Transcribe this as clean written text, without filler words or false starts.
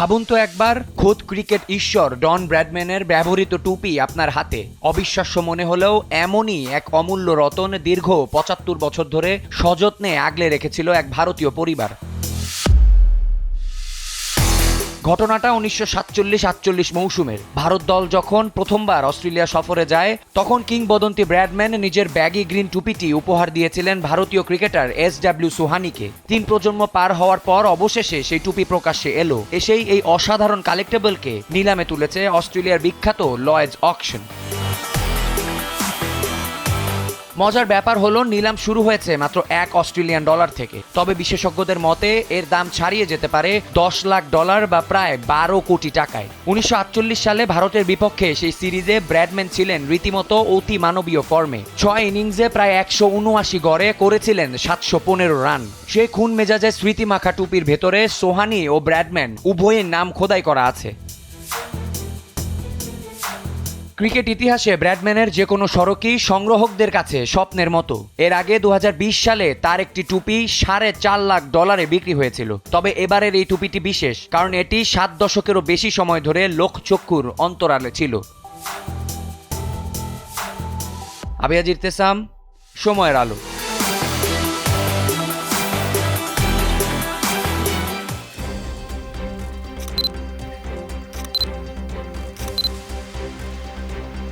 ভাবুন তো একবার, খোদ ক্রিকেট ঈশ্বর ডন ব্র্যাডম্যানের ব্যবহৃত টুপি আপনার হাতে। অবিশ্বাস্য মনে হলেও এমনই এক অমূল্য রতন দীর্ঘ ৭৫ বছর ধরে সযত্নে আগলে রেখেছিল এক ভারতীয় পরিবার। ঘটনাটা ১৯৪৭-৪৮ মৌসুমের। ভারত দল যখন প্রথমবার অস্ট্রেলিয়া সফরে যায়, তখন কিংবদন্তি ব্র্যাডম্যান নিজের ব্যাগি গ্রিন টুপিটি উপহার দিয়েছিলেন ভারতীয় ক্রিকেটার SW সোহানিকে। ৩ প্রজন্ম পার হওয়ার পর অবশেষে সেই টুপি প্রকাশ্যে এলো। এসেই এই অসাধারণ কালেক্টেবলকে নিলামে তুলেছে অস্ট্রেলিয়ার বিখ্যাত লয়েডস অকশন। মজার ব্যাপার হলো, নিলাম শুরু হয়েছে মাত্র $1 অস্ট্রেলিয়ান থেকে। তবে বিশেষজ্ঞদের মতে এর দাম ছাড়িয়ে যেতে পারে $10 লাখ বা প্রায় ১২ কোটি টাকায়। ১৯৪৮ সালে ভারতের বিপক্ষে সেই সিরিজে ব্র্যাডম্যান ছিলেন রীতিমতো অতি মানবীয় ফর্মে। ৬ ইনিংসে প্রায় ১৭৯ গড়ে করেছিলেন ৭১৫ রান। সেই খুন মেজাজে স্মৃতিমাখা টুপির ভেতরে সোহানি ও ব্র্যাডম্যান উভয়ের নাম খোদাই করা আছে। ক্রিকেট ইতিহাসে ব্র্যাডম্যানের যে কোনো সড়কই সংগ্রাহকদের কাছে স্বপ্নের মতো। এর আগে ২০২০ সালে তার একটি টুপি $৪.৫ লাখ বিক্রি হয়েছিল। তবে এবারের এই টুপিটি বিশেষ, কারণ এটি ৭ দশকেরও বেশি সময় ধরে লোকচক্ষুর অন্তরালে ছিল। আবিয়াজ ইরতেসাম, সময়ের আলো।